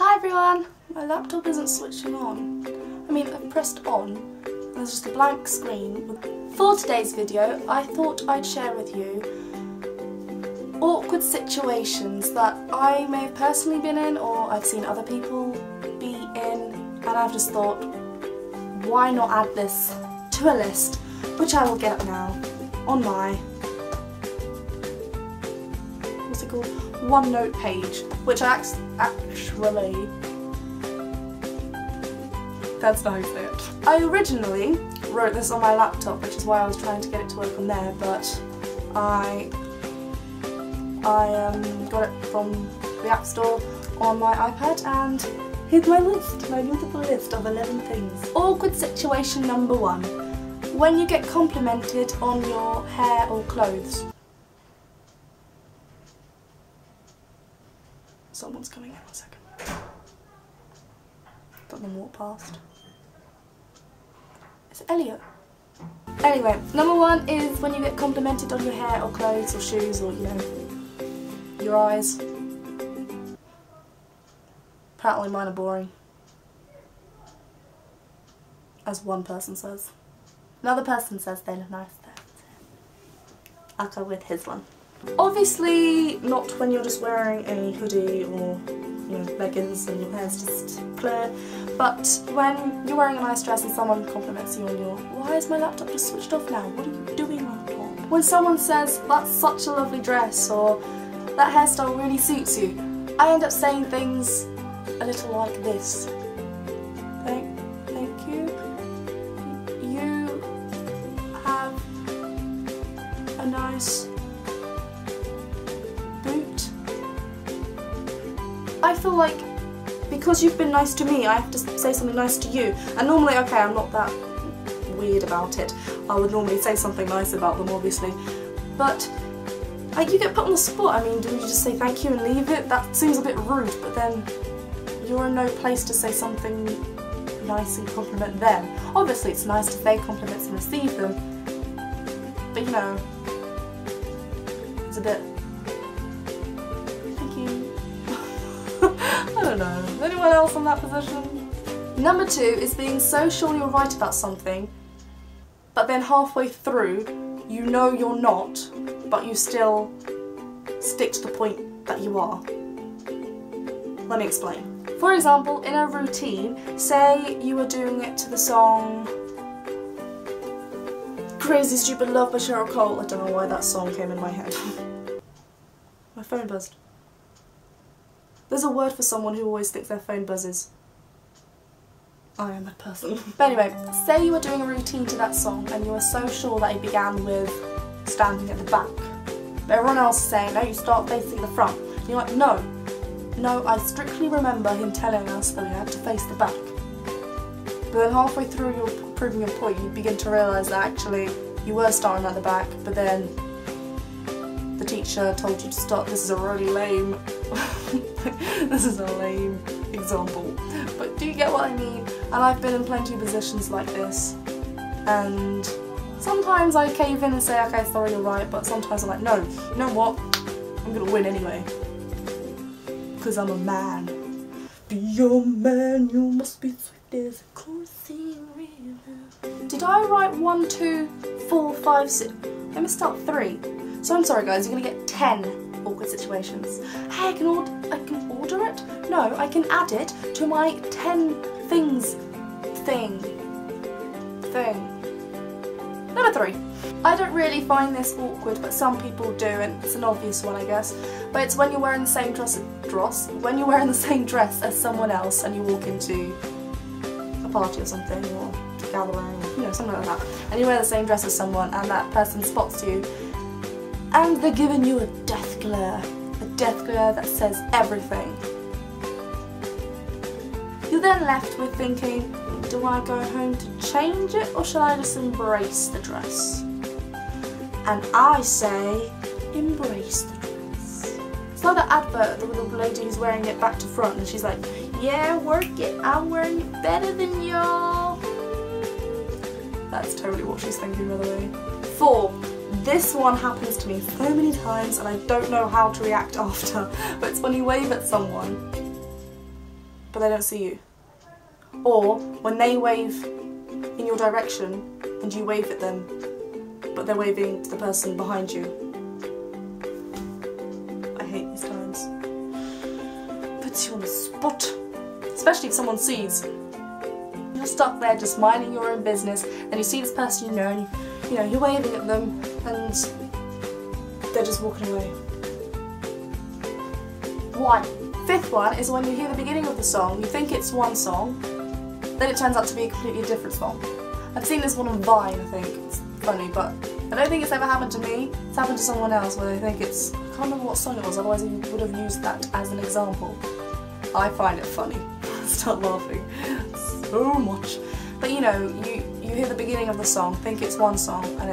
Hi everyone! My laptop isn't switching on. I mean, I've pressed on, and there's just a blank screen. For today's video, I thought I'd share with you awkward situations that I may have personally been in or I've seen other people be in, and I've just thought, why not add this to a list, which I will get now on my, what's it called? OneNote page, which I actually, that's not how you say it. I originally wrote this on my laptop, which is why I was trying to get it to work on there, but I got it from the App Store on my iPad, and here's my list, my beautiful list of 11 things. Awkward situation number 1. When you get complimented on your hair or clothes. Someone's coming in, 1 second. Let them walk past. It's Elliot. Anyway, number 1 is when you get complimented on your hair or clothes or shoes or, you know, your eyes. Apparently mine are boring. As one person says. Another person says they look nice there. I'll go with his one. Obviously not when you're just wearing a hoodie or, you know, leggings and your hair's just clear, but when you're wearing a nice dress and someone compliments you on your, why is my laptop just switched off now? What are you doing, laptop? When someone says, that's such a lovely dress, or that hairstyle really suits you, I end up saying things a little like this. Thank you. You have a nice boot. I feel like because you've been nice to me, I have to say something nice to you. And normally, okay, I'm not that weird about it. I would normally say something nice about them, obviously. But like, you get put on the spot. I mean, do you just say thank you and leave it? That seems a bit rude, but then you're in no place to say something nice and compliment them. Obviously, it's nice to pay compliments and receive them, but you know, it's a bit, thank you. I don't know, anyone else in that position? Number 2 is being so sure you're right about something, but then halfway through, you know you're not, but you still stick to the point that you are. Let me explain. For example, in a routine, say you were doing it to the song Crazy Stupid Love by Cheryl Cole. I don't know why that song came in my head. My phone buzzed. There's a word for someone who always thinks their phone buzzes. I am that person. But anyway, say you were doing a routine to that song and you were so sure that it began with standing at the back. But everyone else is saying, no, you start facing the front. And you're like, no, I strictly remember him telling us that we had to face the back. But then halfway through your proving your point, you begin to realise that actually you were starting at the back, but then the teacher told you to stop. This is a really lame, this is a lame example. But do you get what I mean? And I've been in plenty of positions like this, and sometimes I cave in and say, okay, sorry, you're right, but sometimes I'm like, no, you know what? I'm gonna win anyway. Because I'm a man. Be a man, you must be swift as a coursing river. Did I write 1, 2, 4, 5, 6? I missed out 3. So I'm sorry guys, you're gonna get 10 awkward situations. Hey, I can order it? No, I can add it to my 10 things thing. Number 3. I don't really find this awkward, but some people do, and it's an obvious one, I guess. But it's when you're wearing the same dress as someone else, and you walk into a party or something, or a gathering, you know, something like that, and you wear the same dress as someone, and that person spots you, and they're giving you a death glare that says everything. You're then left with thinking, do I go home to change it, or shall I just embrace the dress? And I say, embrace the dress. It's like that advert with the lady who's wearing it back to front and she's like, yeah, work it, I'm wearing it better than y'all. That's totally what she's thinking, by the way. 4. This one happens to me so many times and I don't know how to react after, but it's when you wave at someone but they don't see you. Or when they wave in your direction and you wave at them, but they're waving to the person behind you. I hate these times. Puts you on the spot. Especially if someone sees. You're stuck there just minding your own business, and you see this person you know, and you're waving at them, and they're just walking away. Fifth one is when you hear the beginning of the song, you think it's one song, then it turns out to be a completely different song. I've seen this one on Vine, I think. It's funny, but I don't think it's ever happened to me. It's happened to someone else where they think it's... I can't remember what song it was, otherwise you would have used that as an example. I find it funny. I start laughing so much. But you know, you hear the beginning of the song, think it's one song, and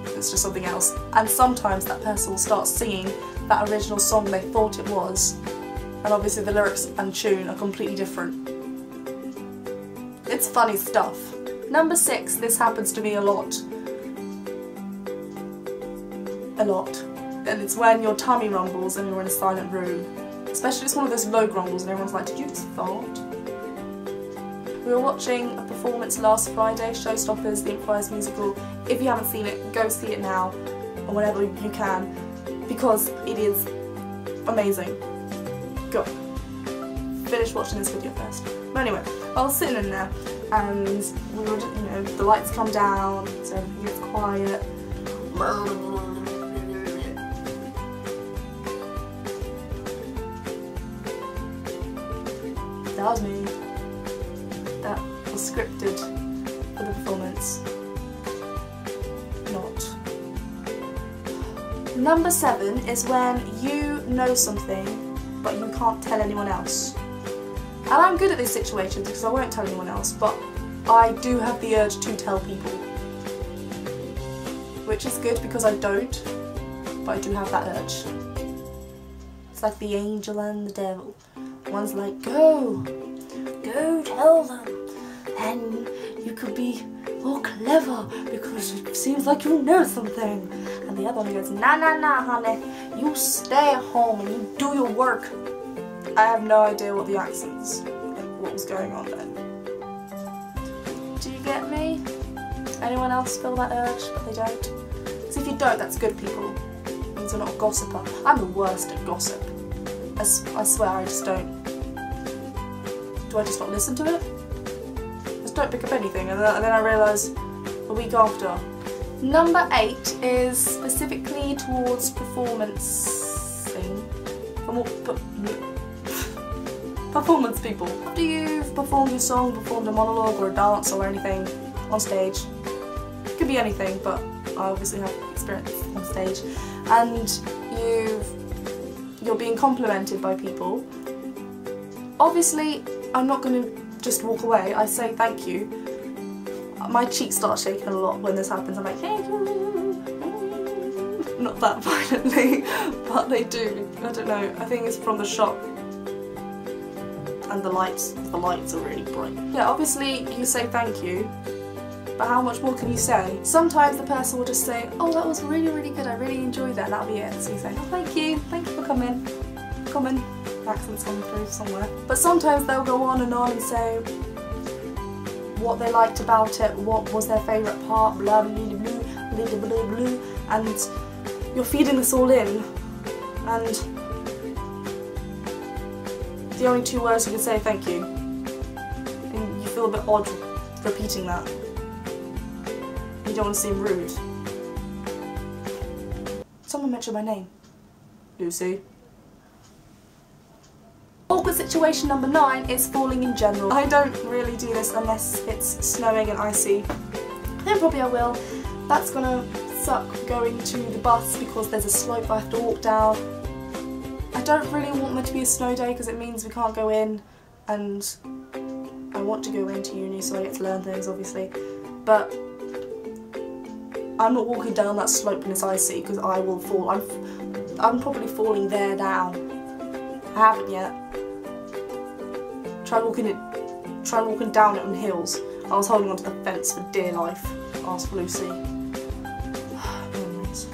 it's just something else. And sometimes that person will start singing that original song they thought it was, and obviously the lyrics and tune are completely different. It's funny stuff. Number 6, this happens to me a lot. And it's when your tummy rumbles and you're in a silent room. Especially it's one of those low grumbles and everyone's like, did you just fart? We were watching a performance last Friday, Showstoppers, the improvised musical. If you haven't seen it, go see it now, or whenever you can, because it is amazing. Go. Finish watching this video first. But anyway, I was sitting in there, and we were just, the lights come down, so everything gets quiet. That was me. That was scripted for the performance. Not. Number 7 is when you know something, but you can't tell anyone else. And I'm good at these situations because I won't tell anyone else, but I do have the urge to tell people. Which is good because I don't, but I do have that urge. It's like the angel and the devil. One's like, go tell them, and you could be more clever because it seems like you know something. And the other one goes, nah, honey, you stay at home and you do your work. I have no idea what the accents, what was going on then. Do you get me? Anyone else feel that urge, but they don't? So if you don't, that's good, people. It means you're not a gossiper. I'm the worst at gossip. I swear I just don't. Do I just not listen to it? I just don't pick up anything, and then I realise a week after. Number 8 is specifically towards performing. Performance people. After you've performed your song, performed a monologue or a dance or anything on stage, it could be anything, but I obviously have experience on stage, and you're being complimented by people. Obviously, I'm not going to just walk away. I say thank you. My cheeks start shaking a lot when this happens. I'm like, thank you. Not that violently, but they do. I don't know. I think it's from the shot and the lights. The lights are really bright. Yeah, obviously you say thank you, but how much more can you say? Sometimes the person will just say, oh, that was really, really good. I really enjoyed that. That'll be it. So you say, oh, thank you for coming. Accent's coming through somewhere. But sometimes they'll go on and say what they liked about it, what was their favourite part, blah blah blah blah blah blah blah, and you're feeding this all in, and the only 2 words you can say thank you, and you feel a bit odd repeating that. You don't want to seem rude. Someone mentioned my name. Lucy. Awkward situation number 9 is falling in general. I don't really do this unless it's snowing and icy. Then probably I will. That's gonna suck going to the bus because there's a slope I have to walk down. I don't really want there to be a snow day because it means we can't go in, and I want to go into uni so I get to learn things obviously. But I'm not walking down that slope when it's icy because I will fall. I'm probably falling there down. I haven't yet. Try walking down it on hills. I was holding onto the fence for dear life. Ask Lucy. Memories.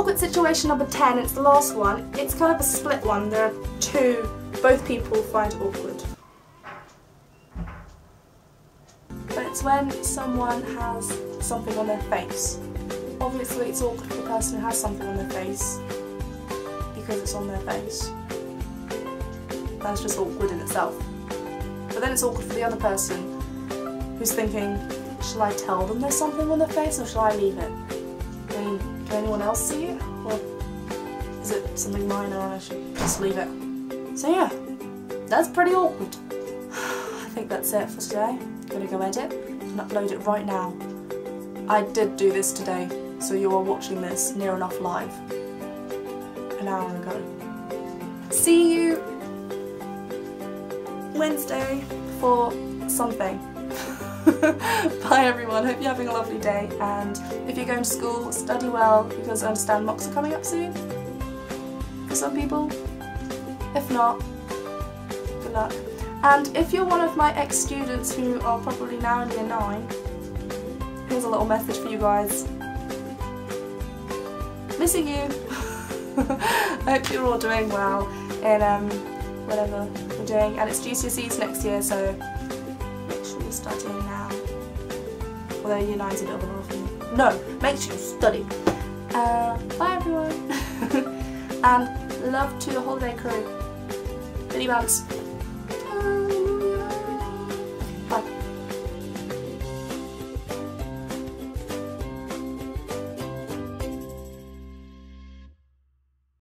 awkward situation number 10, it's the last one. It's kind of a split one. There are two, both people find awkward. But it's when someone has something on their face. Obviously it's awkward for the person who has something on their face because it's on their face. That's just awkward in itself. But then it's awkward for the other person who's thinking, shall I tell them there's something on their face or shall I leave it? I mean, can anyone else see it? Or is it something minor and I should just leave it? So yeah, that's pretty awkward. I think that's it for today. I'm gonna go edit and upload it right now. I did do this today, so you are watching this near enough live. An hour ago. See you Wednesday for something. Bye everyone, hope you're having a lovely day, and if you're going to school, study well because I understand mocks are coming up soon for some people. If not, good luck. And if you're one of my ex-students who are probably now in year 9, here's a little message for you guys. Missing you. I hope you're all doing well in whatever you're doing, and it's GCSEs next year, so make sure you're studying now. Although year 9's a little bit off. No, make sure you study. Bye everyone, and love to the holiday crew. Billy Bounce.